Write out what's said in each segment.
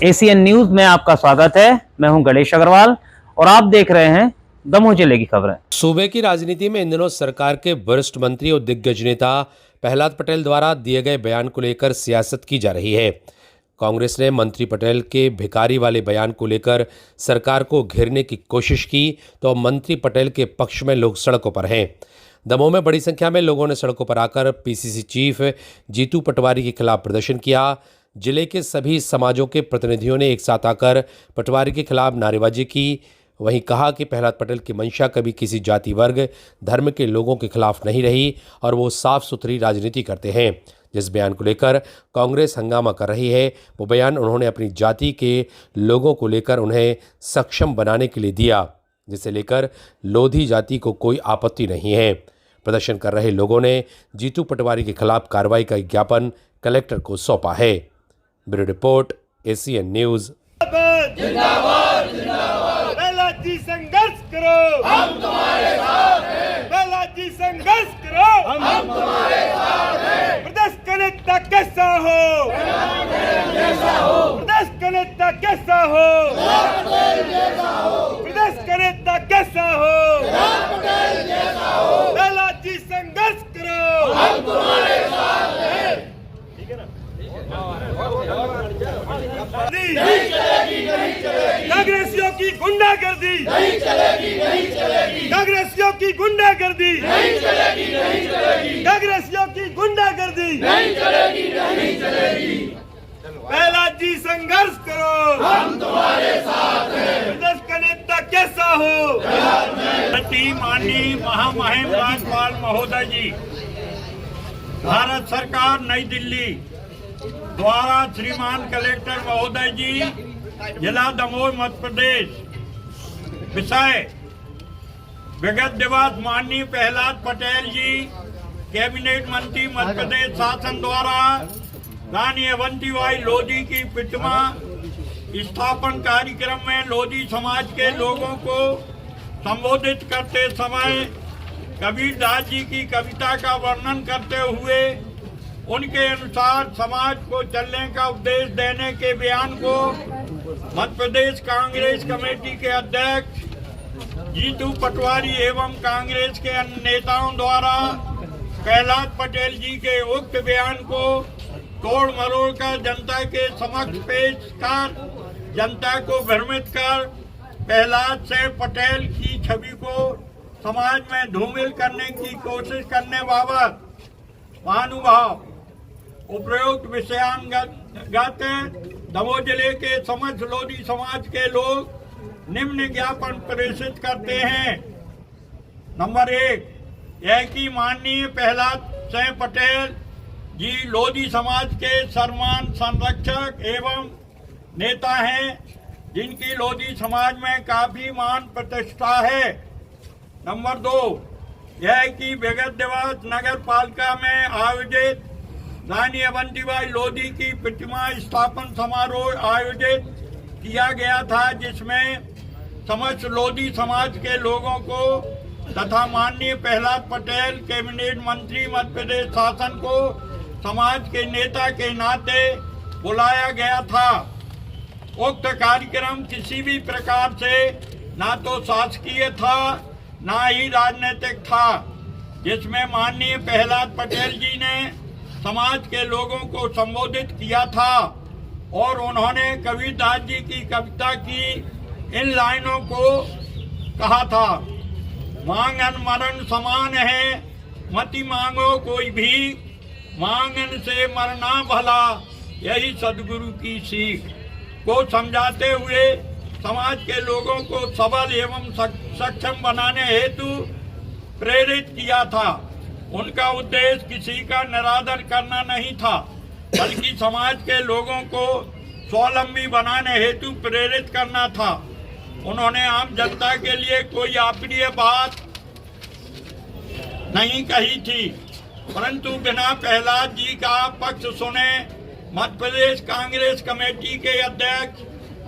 ACN news में आपका स्वागत है। मैं हूं गणेश अग्रवाल और आप देख रहे हैं दमोह जिले की खबरें। सूबे की राजनीति में इन दिनों सरकार के वरिष्ठ मंत्री और दिग्गज नेता प्रहलाद पटेल द्वारा दिए गए बयान को लेकर सियासत की जा रही है। कांग्रेस ने मंत्री पटेल के भिखारी वाले बयान को लेकर सरकार को घेरने की कोशिश की तो मंत्री पटेल के पक्ष में लोग सड़कों पर हैं। दमोह में बड़ी संख्या में लोगों ने सड़कों पर आकर पीसीसी चीफ जीतू पटवारी के खिलाफ प्रदर्शन किया। जिले के सभी समाजों के प्रतिनिधियों ने एक साथ आकर पटवारी के खिलाफ नारेबाजी की। वहीं कहा कि प्रहलाद पटेल की मंशा कभी किसी जाति वर्ग धर्म के लोगों के खिलाफ नहीं रही और वो साफ सुथरी राजनीति करते हैं। जिस बयान को लेकर कांग्रेस हंगामा कर रही है वो बयान उन्होंने अपनी जाति के लोगों को लेकर उन्हें सक्षम बनाने के लिए दिया, जिसे लेकर लोधी जाति को कोई आपत्ति नहीं है। प्रदर्शन कर रहे लोगों ने जीतू पटवारी के खिलाफ कार्रवाई का ज्ञापन कलेक्टर को सौंपा है। Bureau report, ACN news. जिंदाबाद जिंदाबाद। प्रहलाद जी संघर्ष करो, हम तुम्हारे साथ हैं। प्रहलाद जी संघर्ष करो, हम तुम्हारे साथ हैं। प्रदेश का नेता कैसा हो, प्रदेश का नेता कैसा हो, प्रदेश का नेता कैसा हो, प्रहलाद जी संघर्ष करो, हम तुम्हारे साथ हैं। ठीक है ना? नहीं चलेगी, नहीं चलेगी। कांग्रेसियों की गुंडागर्दी नहीं चलेगी, नहीं चलेगी। कांग्रेसियों की गुंडागर्दी नहीं चलेगी, नहीं चलेगी। कांग्रेसियों की गुंडागर्दी नहीं चलेगी, नहीं चलेगी। प्रहलाद जी संघर्ष करो, हम तुम्हारे साथ हैं। प्रदेश का नेता कैसा हो, माननीय महामहिम राज्यपाल महोदय जी, भारत सरकार नई दिल्ली द्वारा श्रीमान कलेक्टर महोदय जी, जिला दमोह मध्य प्रदेश, विषय विगत दिवस माननीय प्रहलाद पटेल जी कैबिनेट मंत्री मध्य प्रदेश शासन द्वारा रानी अवंतीबाई लोधी की प्रतिमा स्थापन कार्यक्रम में लोधी समाज के लोगों को संबोधित करते समय कबीरदास जी की कविता का वर्णन करते हुए उनके अनुसार समाज को चलने का उपदेश देने के बयान को मध्य प्रदेश कांग्रेस कमेटी के अध्यक्ष जीतू पटवारी एवं कांग्रेस के अन्य नेताओं द्वारा प्रहलाद पटेल जी के उक्त बयान को तोड़ मरोड़ कर जनता के समक्ष पेश कर जनता को भ्रमित कर प्रहलाद से पटेल की छवि को समाज में धूमिल करने की कोशिश करने बाबत महानुभाव उपरोक्त विषयांगत दमोह जिले के समस्त लोधी समाज के लोग निम्न ज्ञापन प्रेषित करते हैं। नंबर 1, यह कि माननीय प्रहलाद सिंह पटेल जी लोधी समाज के सम्मान संरक्षक एवं नेता हैं, जिनकी लोधी समाज में काफी मान प्रतिष्ठा है। नंबर 2, यह कि विगत दिवस नगर पालिका में आयोजित रानी अवंतीबाई लोधी की प्रतिमा स्थापन समारोह आयोजित किया गया था, जिसमें समस्त लोधी समाज के लोगों को तथा माननीय प्रहलाद पटेल कैबिनेट मंत्री मध्य प्रदेश शासन को समाज के नेता के नाते बुलाया गया था। उक्त कार्यक्रम किसी भी प्रकार से ना तो शासकीय था ना ही राजनीतिक था, जिसमें माननीय प्रहलाद पटेल जी ने समाज के लोगों को संबोधित किया था और उन्होंने कबीरदास जी की कविता की इन लाइनों को कहा था, मांगन मरण समान है, मति मांगो कोई भी, मांगन से मरना भला, यही सदगुरु की सीख को समझाते हुए समाज के लोगों को सबल एवं सक्षम बनाने हेतु प्रेरित किया था। उनका उद्देश्य किसी का निरादर करना नहीं था, बल्कि समाज के लोगों को स्वावलंबी बनाने हेतु प्रेरित करना था। उन्होंने आम जनता के लिए कोई अप्रिय बात नहीं कही थी, परंतु बिना प्रहलाद जी का पक्ष सुने मध्य प्रदेश कांग्रेस कमेटी के अध्यक्ष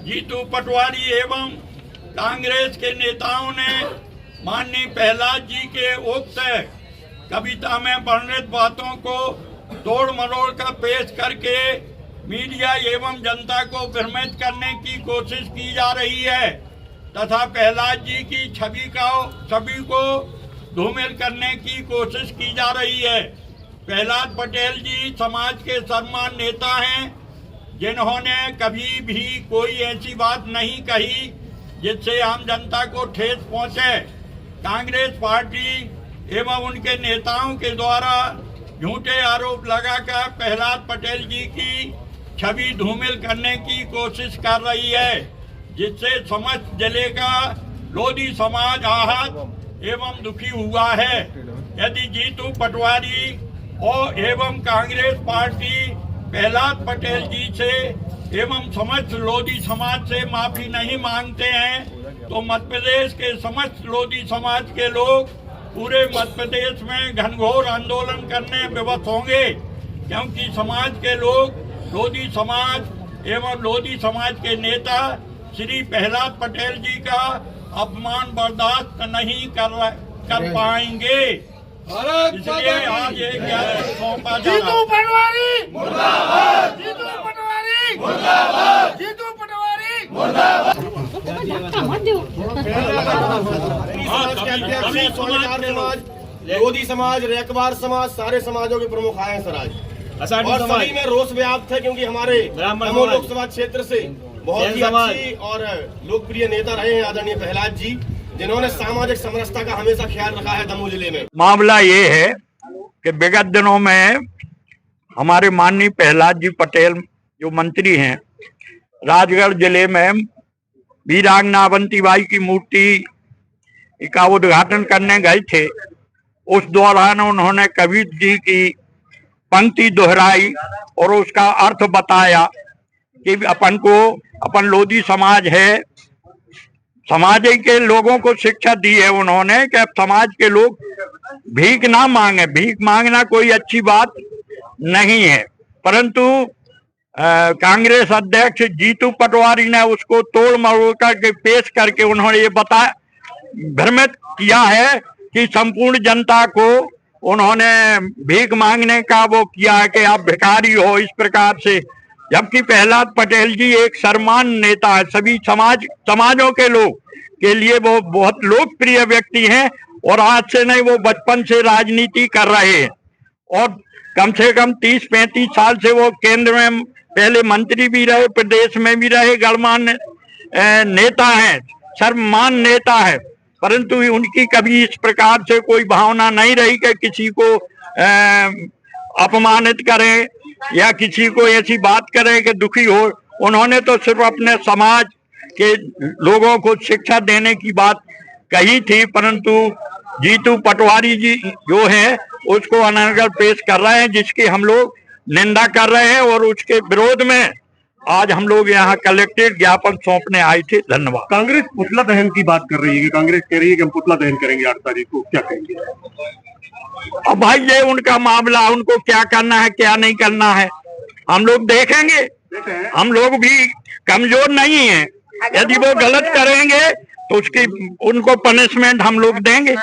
जीतू पटवारी एवं कांग्रेस के नेताओं ने माननीय प्रहलाद जी के उक्त कविता में वर्णित बातों को तोड़ मरोड़ कर पेश करके मीडिया एवं जनता को भ्रमित करने की कोशिश की जा रही है तथा प्रहलाद जी की छवि को धूमिल करने की कोशिश की जा रही है। प्रहलाद पटेल जी समाज के सम्मान नेता हैं जिन्होंने कभी भी कोई ऐसी बात नहीं कही जिससे आम जनता को ठेस पहुंचे। कांग्रेस पार्टी एवं उनके नेताओं के द्वारा झूठे आरोप लगाकर प्रहलाद पटेल जी की छवि धूमिल करने की कोशिश कर रही है, जिससे समस्त जिले का लोधी समाज आहत एवं दुखी हुआ है। यदि जीतू पटवारी और एवं कांग्रेस पार्टी प्रहलाद पटेल जी से एवं समस्त लोधी समाज से माफी नहीं मांगते हैं तो मध्य प्रदेश के समस्त लोधी समाज के लोग पूरे मध्य प्रदेश में घनघोर आंदोलन करने विवश होंगे, क्योंकि समाज के लोग लोधी समाज एवं लोधी समाज के नेता श्री प्रहलाद पटेल जी का अपमान बर्दाश्त नहीं कर पाएंगे। इसलिए आज एक ज्ञापन सौंपा जा रहा है। लोधी समाज, रैकबार समाज, सारे समाजों के प्रमुख आए हैं सर आज, और सभी में रोष व्याप्त है क्योंकि हमारे दमोह लोकसभा क्षेत्र से बहुत ही अच्छी और लोकप्रिय नेता रहे हैं आदरणीय प्रहलाद जी, जिन्होंने सामाजिक समरसता का हमेशा ख्याल रखा है दमोह जिले में। मामला ये है कि विगत दिनों में हमारे माननीय प्रहलाद जी पटेल जो मंत्री हैं, राजगढ़ जिले में वीरांगना अवंतीबाई की मूर्ति का उद्घाटन करने गए थे। उस दौरान उन्होंने कबीर जी की पंक्ति दोहराई और उसका अर्थ बताया कि अपन लोधी समाज है, समाज के लोगों को शिक्षा दी है उन्होंने कि अब समाज के लोग भीख ना मांगे। भीख मांगना कोई अच्छी बात नहीं है, परंतु कांग्रेस अध्यक्ष जीतू पटवारी ने उसको तोड़ मरोड़ करके पेश करके उन्होंने ये भ्रमित किया है कि संपूर्ण जनता को उन्होंने भीख मांगने का वो किया है कि आप भिखारी हो, इस प्रकार से। जबकि प्रहलाद पटेल जी एक सम्मान नेता है, सभी समाजों के लोग के लिए वो बहुत लोकप्रिय व्यक्ति हैं और आज से नहीं, वो बचपन से राजनीति कर रहे हैं और कम से कम 30-35 साल से वो केंद्र में पहले मंत्री भी रहे, प्रदेश में भी रहे, गणमान्य नेता हैं, सर्वमान नेता है, परंतु उनकी कभी इस प्रकार से कोई भावना नहीं रही कि किसी को अपमानित करें या किसी को ऐसी बात करें कि दुखी हो। उन्होंने तो सिर्फ अपने समाज के लोगों को शिक्षा देने की बात कही थी, परंतु जीतू पटवारी जी जो है उसको अनर्गल पेश कर रहे हैं, जिसकी हम लोग निंदा कर रहे हैं और उसके विरोध में आज हम लोग यहाँ कलेक्टेड ज्ञापन सौंपने आए थे। धन्यवाद। कांग्रेस पुतला दहन की बात कर रही है कि कांग्रेस कह रही है कि हम पुतला दहन करेंगे 8 तारीख को, क्या कहेंगे? अब भाई ये उनका मामला, उनको क्या करना है क्या नहीं करना है हम लोग देखेंगे। हम लोग भी कमजोर नहीं हैं, यदि वो गलत करेंगे तो उनको पनिशमेंट हम लोग देंगे।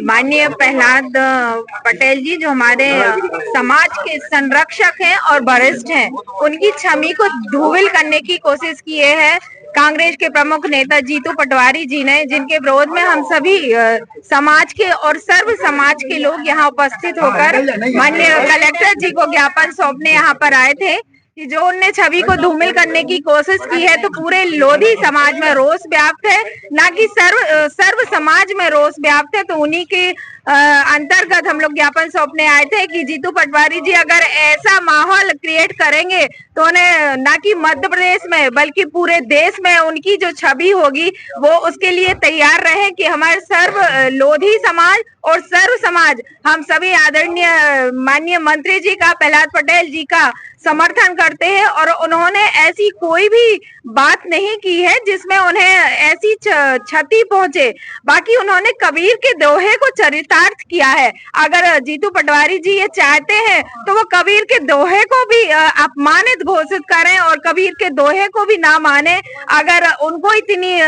माननीय प्रहलाद पटेल जी जो हमारे समाज के संरक्षक हैं और वरिष्ठ हैं, उनकी छवि को धूमिल करने की कोशिश किए हैं कांग्रेस के प्रमुख नेता जीतू पटवारी जी ने, जिनके विरोध में हम सभी समाज के और सर्व समाज के लोग यहाँ उपस्थित होकर माननीय कलेक्टर जी को ज्ञापन सौंपने यहाँ पर आए थे कि जो उनने छवि को धूमिल करने की कोशिश की है तो पूरे लोधी समाज में रोष व्याप्त है, ना कि सर्व समाज में रोष व्याप्त है। तो उन्हीं के अंतर्गत हम लोग ज्ञापन सौंपने आए थे कि जीतू पटवारी जी अगर ऐसा माहौल क्रिएट करेंगे तो उन्हें ना कि मध्य प्रदेश में बल्कि पूरे देश में उनकी जो छवि होगी वो उसके लिए तैयार रहे कि हमारे सर्व लोधी समाज और सर्व समाज हम सभी आदरणीय माननीय मंत्री जी का, प्रहलाद पटेल जी का समर्थन करते हैं और उन्होंने ऐसी कोई भी बात नहीं की है जिसमें उन्हें ऐसी क्षति पहुंचे। बाकी उन्होंने कबीर के दोहे को चरितार्थ किया है। अगर जीतू पटवारी जी ये चाहते हैं तो वो कबीर के दोहे को भी अपमानित घोषित करें और कबीर के दोहे को भी ना माने। अगर उनको इतनी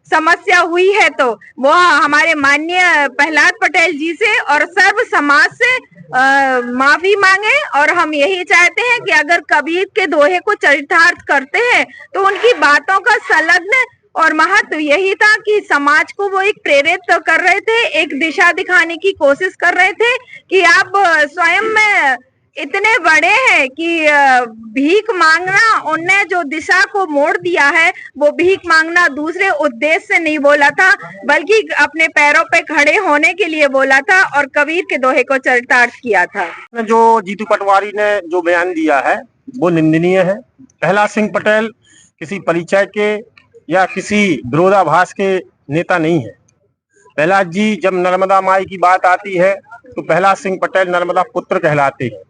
समस्या हुई है तो वो हमारे माननीय प्रहलाद पटेल जी से और सर्व समाज से माफी मांगे। और हम यही चाहते हैं कि अगर कबीर के दोहे को चरितार्थ करते हैं तो उनकी बातों का संलग्न और महत्व यही था कि समाज को वो एक प्रेरित कर रहे थे, एक दिशा दिखाने की कोशिश कर रहे थे कि आप स्वयं में इतने बड़े हैं कि भीख मांगना, उनने जो दिशा को मोड़ दिया है वो भीख मांगना दूसरे उद्देश्य से नहीं बोला था, बल्कि अपने पैरों पे खड़े होने के लिए बोला था और कबीर के दोहे को चरितार्थ किया था। जो जीतू पटवारी ने जो बयान दिया है वो निंदनीय है। प्रहलाद सिंह पटेल किसी परिचय के या किसी विरोधाभास के नेता नहीं है। प्रहलाद जी, जब नर्मदा माई की बात आती है तो प्रहलाद सिंह पटेल नर्मदा पुत्र कहलाते हैं।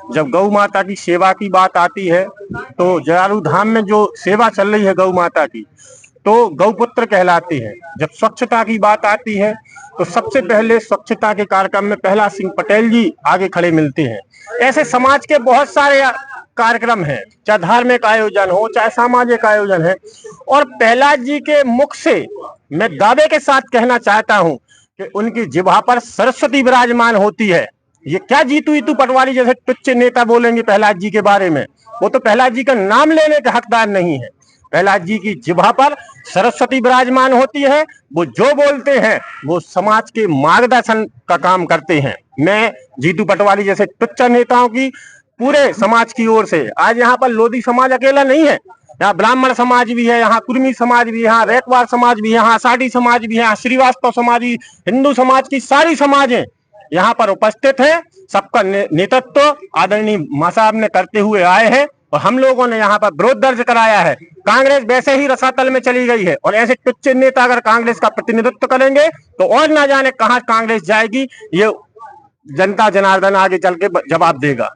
जब गौ माता की सेवा की बात आती है तो जलालू धाम में जो सेवा चल रही है गौ माता की, तो गौपुत्र कहलाते हैं। जब स्वच्छता की बात आती है तो सबसे पहले स्वच्छता के कार्यक्रम में प्रहलाद सिंह पटेल जी आगे खड़े मिलते हैं। ऐसे समाज के बहुत सारे कार्यक्रम हैं, चाहे धार्मिक आयोजन हो चाहे सामाजिक आयोजन है, और प्रहलाद जी के मुख से मैं दावे के साथ कहना चाहता हूं कि उनकी जिह्वा पर सरस्वती विराजमान होती है। ये क्या जीतू पटवारी जैसे तुच्छ नेता बोलेंगे प्रहलाद जी के बारे में? वो तो प्रहलाद जी का नाम लेने के हकदार नहीं है। प्रहलाद जी की जिह्वा पर सरस्वती विराजमान होती है। वो जो बोलते हैं वो समाज के मार्गदर्शन का काम करते हैं। मैं जीतू पटवारी जैसे तुच्छ नेताओं की पूरे समाज की ओर से, आज यहाँ पर लोधी समाज अकेला नहीं है, यहाँ ब्राह्मण समाज भी है, यहाँ कुर्मी समाज भी है, यहाँ रैकवार समाज भी है, यहाँ आषाढ़ी समाज भी है, यहाँ श्रीवास्तव समाज भी, हिंदू समाज की सारी समाजें यहाँ पर उपस्थित है। सबका नेतृत्व आदरणीय मां साहब ने करते हुए आए हैं और हम लोगों ने यहाँ पर विरोध दर्ज कराया है। कांग्रेस वैसे ही रसातल में चली गई है और ऐसे तुच्छ नेता अगर कांग्रेस का प्रतिनिधित्व करेंगे तो और ना जाने कहां कांग्रेस जाएगी, ये जनता जनार्दन आगे चल के जवाब देगा।